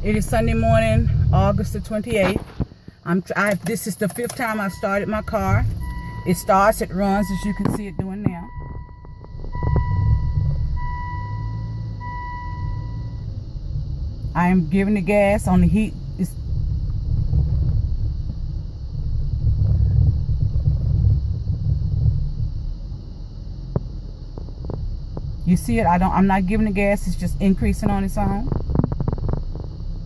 It is Sunday morning, August the 28th. This is the 5th time I've started my car. It starts, it runs, as you can see it doing now. I am giving the gas on the heat. You see it? I'm not giving the gas, it's just increasing on its own.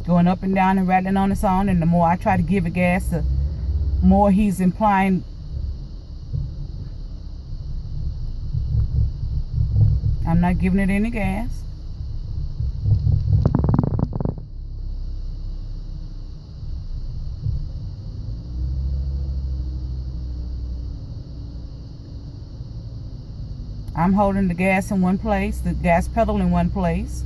Going up and down and rattling on its own, and the more I try to give it gas, the more he's implying. I'm not giving it any gas. I'm holding the gas in one place, the gas pedal in one place.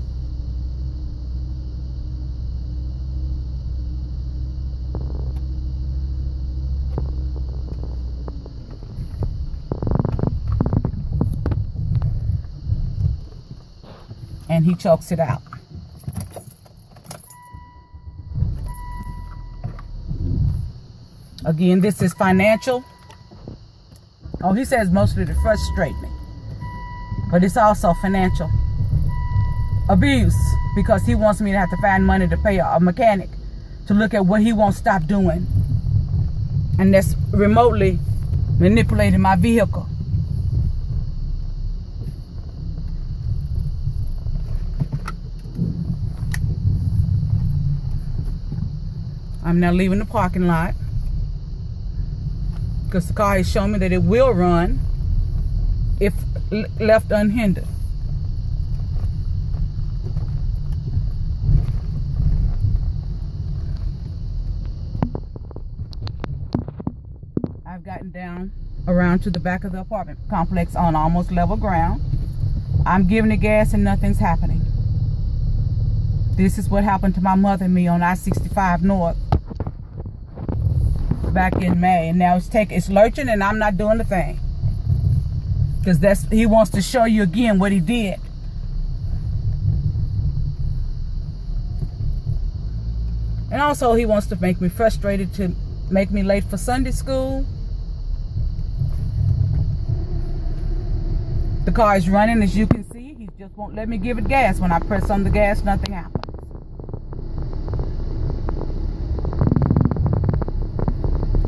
And he chokes it out. Again, this is financial. Oh, he says mostly to frustrate me. But it's also financial abuse, because he wants me to have to find money to pay a mechanic to look at what he won't stop doing. And that's remotely manipulating my vehicle. I'm now leaving the parking lot because the car has shown me that it will run if left unhindered. I've gotten down around to the back of the apartment complex on almost level ground. I'm giving it gas and nothing's happening. This is what happened to my mother and me on I-65 North back in May, and now it's lurching, and I'm not doing the thing. Because he wants to show you again what he did. And also he wants to make me frustrated, to make me late for Sunday school. The car is running, as you can see. He just won't let me give it gas. When I press on the gas, nothing happens.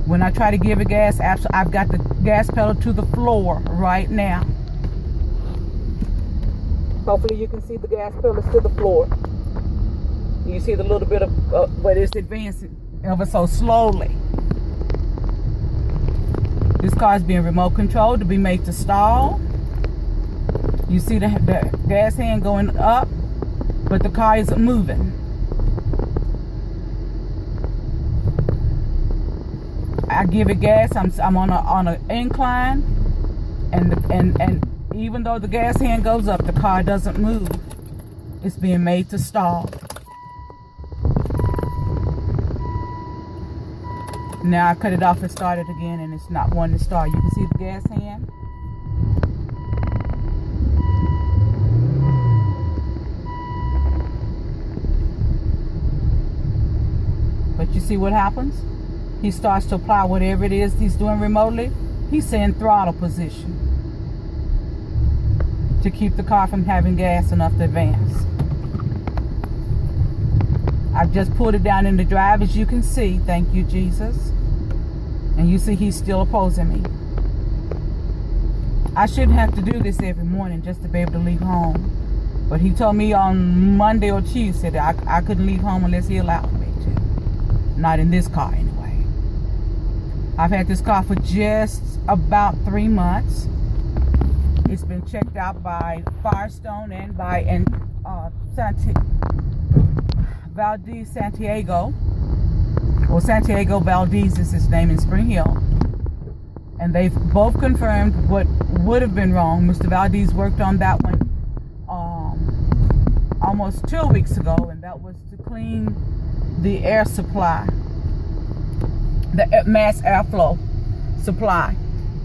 When I try to give it gas, I've got the gas pedal to the floor right now. Hopefully you can see the gas pedal is to the floor. You see the little bit of, but it's advancing ever so slowly. This car is being remote controlled to be made to stall. You see the gas hand going up, but the car isn't moving. I give it gas. I'm on an incline, and even though the gas hand goes up, the car doesn't move. It's being made to stall. Now I cut it off and start it again, and it's not wanting to start. You can see the gas hand. But you see what happens? He starts to apply whatever it is he's doing remotely. He's in throttle position to keep the car from having gas enough to advance. I've just pulled it down in the drive, as you can see. Thank you, Jesus. And you see he's still opposing me. I shouldn't have to do this every morning just to be able to leave home. But he told me on Monday or Tuesday that I couldn't leave home unless he allowed me to. Not in this car anyway. I've had this car for just about 3 months. It's been checked out by Firestone and by Valdez Santiago. Well, Santiago Valdez is his name in Spring Hill. And they've both confirmed what would have been wrong. Mr. Valdez worked on that one almost 2 weeks ago, and that was to clean the air supply, the mass airflow supply.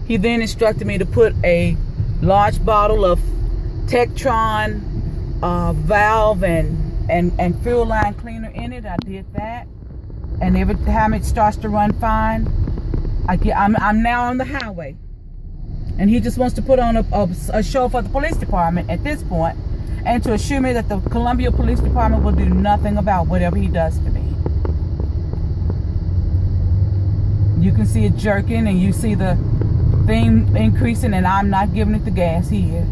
He then instructed me to put a large bottle of Tektron valve and and fuel line cleaner in it. I did that, and every time it starts to run fine, I'm now on the highway, and he just wants to put on a show for the police department at this point, and to assure me that the Columbia Police Department will do nothing about whatever he does to me. You can see it jerking, and you see the thing increasing, and I'm not giving it the gas. He is.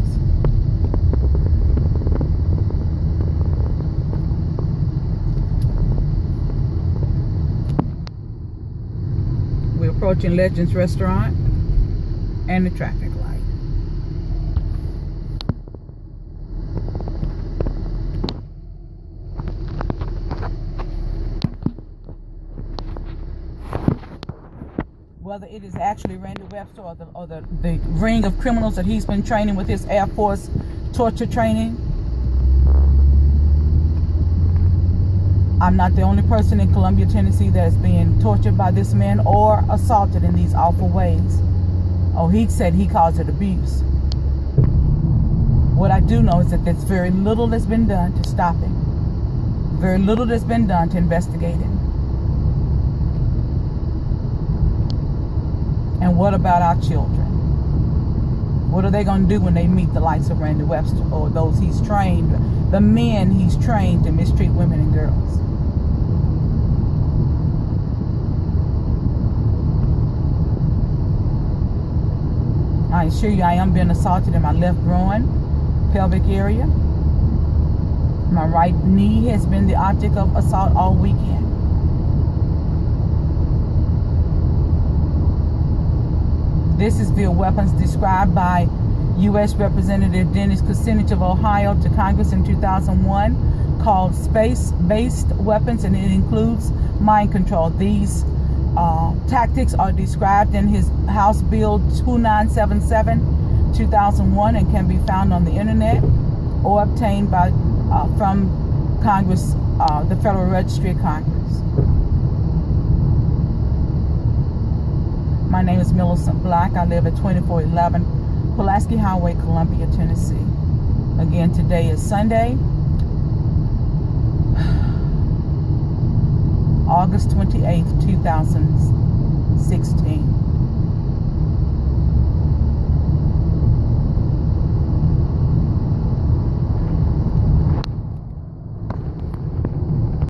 We're approaching Legends Restaurant and the traffic light. Whether it is actually Randy Webster or the ring of criminals that he's been training with his Air Force torture training. I'm not the only person in Columbia, Tennessee that is being tortured by this man or assaulted in these awful ways. Oh, he said he calls it abuse. What I do know is that there's very little that's been done to stop him. Very little that's been done to investigate him. And what about our children? What are they going to do when they meet the likes of Randy Webster or those he's trained, the men he's trained to mistreat women and girls? I assure you I am being assaulted in my left groin, pelvic area. My right knee has been the object of assault all weekend. This is via weapons described by U.S. Representative Dennis Kucinich of Ohio to Congress in 2001 called space-based weapons, and it includes mind control. These tactics are described in his House Bill 2977, 2001, and can be found on the internet or obtained by from Congress, the Federal Registry of Congress. My name is Millicent Black. I live at 2411 Pulaski Highway, Columbia, Tennessee. Again, today is Sunday, August 28th, 2016.